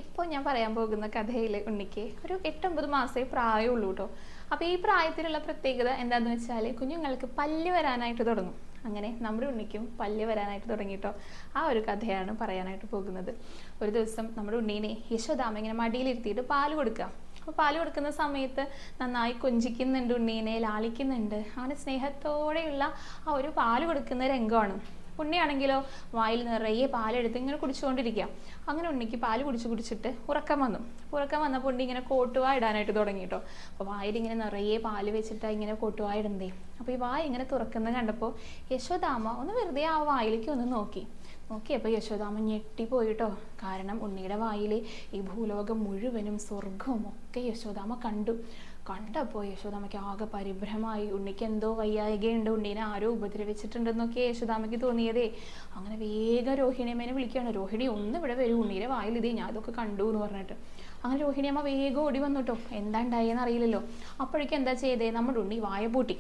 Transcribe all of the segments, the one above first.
ഇപ്പോൾ ഞാൻ പറയാൻ പോകുന്ന കഥയിൽ ഉണ്ണിക്ക് ഒരു 8-9 മാസമേ പ്രായമുള്ളൂ കേട്ടോ. അപ്പോൾ ഈ പ്രായത്തിലുള്ള പ്രത്യേകത എന്താണെന്ന് വെച്ചാൽ കുഞ്ഞുങ്ങൾക്ക് പല്ല് വരാനായിട്ട് തുടങ്ങും. അങ്ങനെ നമ്മുടെ ഉണ്ണിക്കും പല്ല് വരാനായിട്ട് തുടങ്ങി കേട്ടോ. ആ ഒരു കഥയാണ് പറയാനായിട്ട് പോകുന്നത്. ഒരു ദിവസം നമ്മുടെ ഉണ്ണീനെ യശോദാമ്മ ഇങ്ങനെ മടിയിലിരുത്തിയിട്ട് പാല് കൊടുക്കുക. അപ്പോൾ പാല് കൊടുക്കുന്ന സമയത്ത് നന്നായി കൊഞ്ചിക്കുന്നുണ്ട്, ഉണ്ണീനെ ലാളിക്കുന്നുണ്ട്. അങ്ങനെ സ്നേഹത്തോടെയുള്ള ആ ഒരു പാല് കൊടുക്കുന്ന രംഗമാണ്. ഉണ്ണിയാണെങ്കിലോ വായിൽ നിറയെ പാലെടുത്ത് ഇങ്ങനെ കുടിച്ചുകൊണ്ടിരിക്കുക. അങ്ങനെ ഉണ്ണിക്ക് പാല് കുടിച്ചിട്ട് ഉറക്കം വന്നു. വന്നപ്പോൾ ഉണ്ണി ഇങ്ങനെ കോട്ടുവാ ഇടാനായിട്ട് തുടങ്ങി കേട്ടോ. അപ്പോൾ വായിൽ ഇങ്ങനെ നിറയെ പാല് വെച്ചിട്ട് ഇങ്ങനെ കോട്ടുവാ ഇടുന്നേ. അപ്പോൾ ഈ വായ ഇങ്ങനെ തുറക്കുന്നത് കണ്ടപ്പോൾ യശോദാമ്മ ഒന്ന് വെറുതെ ആ വായിലേക്ക് ഒന്ന് നോക്കിയപ്പോൾ യശോദാമ്മ ഞെട്ടിപ്പോയിട്ടോ. കാരണം ഉണ്ണിയുടെ വായിൽ ഈ ഭൂലോകം മുഴുവനും സ്വർഗവും ഒക്കെ യശോദാമ്മ കണ്ടപ്പോൾ യശോദാമ്മയ്ക്ക് ആകെ പരിഭ്രമായി. ഉണ്ണിക്ക് എന്തോ വയ്യായികയുണ്ട്, ഉണ്ണീനെ ആരോ ഉപദ്രവിച്ചിട്ടുണ്ടെന്നൊക്കെ യശോദാമ്മയ്ക്ക് തോന്നിയതേ. അങ്ങനെ വേഗം രോഹിണിയമ്മേനെ വിളിക്കുകയാണ്. രോഹിണി ഒന്ന് ഇവിടെ വരും, ഉണ്ണീയുടെ വായിൽ ഇതേ ഞാൻ ഇതൊക്കെ കണ്ടു എന്ന് പറഞ്ഞിട്ട്. അങ്ങനെ രോഹിണിയമ്മ വേഗം ഓടി വന്നു കേട്ടോ. എന്താ ഉണ്ടായെന്ന് അറിയില്ലല്ലോ. അപ്പോഴേക്കും എന്താ ചെയ്തേ, നമ്മുടെ ഉണ്ണി വായ പൂട്ടി.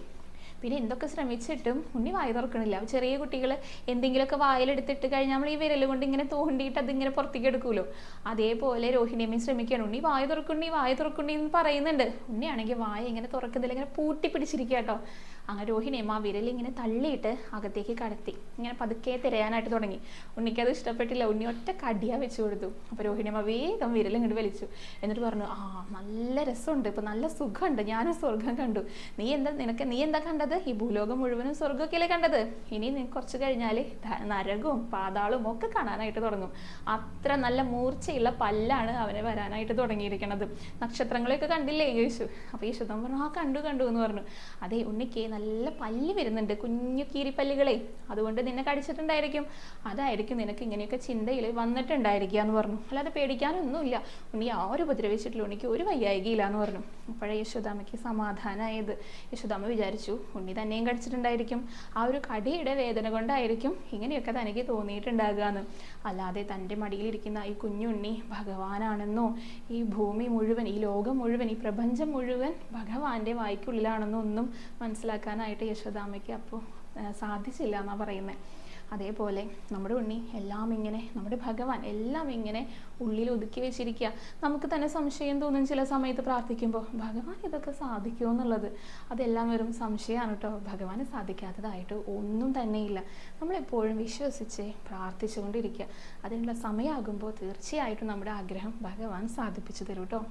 പിന്നെ എന്തൊക്കെ ശ്രമിച്ചിട്ടും ഉണ്ണി വായ തുറക്കണില്ല. ചെറിയ കുട്ടികൾ എന്തെങ്കിലുമൊക്കെ വായിലെടുത്തിട്ട് കഴിഞ്ഞാൽ നമ്മൾ ഈ വിരൽ കൊണ്ട് ഇങ്ങനെ തോണ്ടിയിട്ട് അതിങ്ങനെ പുറത്തേക്ക് എടുക്കുമല്ലോ, അതേപോലെ രോഹിണിയമ്മയും ശ്രമിക്കുകയാണ്. ഉണ്ണി വായ തുറക്കുണ്ണി എന്ന് പറയുന്നുണ്ട്. ഉണ്ണിയാണെങ്കിൽ വായ ഇങ്ങനെ തുറക്കുന്നില്ല, ഇങ്ങനെ പൂട്ടി പിടിച്ചിരിക്കുക കേട്ടോ. അങ്ങനെ രോഹിണിയമ്മ ആ വിരൽ ഇങ്ങനെ തള്ളിയിട്ട് അകത്തേക്ക് കടത്തി ഇങ്ങനെ പതുക്കെ തിരയാനായിട്ട് തുടങ്ങി. ഉണ്ണിക്കത് ഇഷ്ടപ്പെട്ടില്ല. ഉണ്ണി ഒറ്റ കടിയാ വെച്ച് കൊടുത്തു. അപ്പോൾ രോഹിണിയമ്മ വേഗം വിരൽ ഇങ്ങോട്ട് വലിച്ചു. എന്നിട്ട് പറഞ്ഞു, നല്ല രസമുണ്ട്, ഇപ്പം നല്ല സുഖമുണ്ട്, ഞാനും സ്വർഗം കണ്ടു. നീ എന്താ കണ്ടത്? ഈ ഭൂലോകം മുഴുവനും സ്വർഗ്ഗമൊക്കെയല്ലേ കണ്ടത്. ഇനി നീ കുറച്ച് കഴിഞ്ഞാൽ നരകവും പാതാളവും ഒക്കെ കാണാനായിട്ട് തുടങ്ങും. അത്ര നല്ല മൂർച്ചയുള്ള പല്ലാണ് അവനെ വരാനായിട്ട് തുടങ്ങിയിരിക്കണത്. നക്ഷത്രങ്ങളെയൊക്കെ കണ്ടില്ലേ ചോദിച്ചു. അപ്പോൾ യശോദാമ്മ പറഞ്ഞു, കണ്ടു എന്ന് പറഞ്ഞു. അതെ, ഉണ്ണിക്ക് നല്ല പല്ല് വരുന്നുണ്ട്, കുഞ്ഞു കീരിപ്പല്ലുകളെ. അതുകൊണ്ട് നിന്നെ കടിച്ചിട്ടുണ്ടായിരിക്കും, അതായിരിക്കും നിനക്ക് ഇങ്ങനെയൊക്കെ ചിന്തയിൽ വന്നിട്ടുണ്ടായിരിക്കുക എന്ന് പറഞ്ഞു. അല്ലാതെ പേടിക്കാനൊന്നുമില്ല, ഉണ്ണി ആരും ഉപദ്രവിച്ചിട്ടില്ല, ഉണ്ണിക്ക് ഒരു വയ്യായികയില്ല എന്ന് പറഞ്ഞു. അപ്പോഴേ യശോദാമ്മയ്ക്ക് സമാധാനമായത്. യശോദാമ്മ വിചാരിച്ചു ഉണ്ണി തന്നെയും കടിച്ചിട്ടുണ്ടായിരിക്കും, ആ ഒരു കടിയുടെ വേദന കൊണ്ടായിരിക്കും ഇങ്ങനെയൊക്കെ തനിക്ക് തോന്നിയിട്ടുണ്ടാകുക എന്ന്. അല്ലാതെ തൻ്റെ മടിയിലിരിക്കുന്ന ഈ കുഞ്ഞുണ്ണി ഭഗവാനാണെന്നോ, ഈ ഭൂമി മുഴുവൻ, ഈ ലോകം മുഴുവൻ, ഈ പ്രപഞ്ചം മുഴുവൻ ഭഗവാന്റെ വായ്ക്കുള്ളിലാണെന്നോ ഒന്നും മനസ്സിലാക്കാനായിട്ട് യശോദാമ്മയ്ക്ക് അപ്പോൾ സാധിച്ചില്ല എന്നാണ് പറയുന്നത്. അതേപോലെ നമ്മുടെ ഉണ്ണി എല്ലാം ഇങ്ങനെ, നമ്മുടെ ഭഗവാൻ എല്ലാം ഇങ്ങനെ ഉള്ളിൽ ഒതുക്കി വെച്ചിരിക്കുക. നമുക്ക് തന്നെ സംശയം തോന്നും ചില സമയത്ത് പ്രാർത്ഥിക്കുമ്പോൾ, ഭഗവാൻ ഇതൊക്കെ സാധിക്കുമോ എന്നുള്ളത്. അതെല്ലാം വെറും സംശയമാണ് കേട്ടോ. ഭഗവാന് സാധിക്കാത്തതായിട്ട് ഒന്നും തന്നെയില്ല. നമ്മളെപ്പോഴും വിശ്വസിച്ച് പ്രാർത്ഥിച്ചുകൊണ്ടിരിക്കുക. അതിനുള്ള സമയമാകുമ്പോൾ തീർച്ചയായിട്ടും നമ്മുടെ ആഗ്രഹം ഭഗവാൻ സാധിപ്പിച്ചു തരും കേട്ടോ.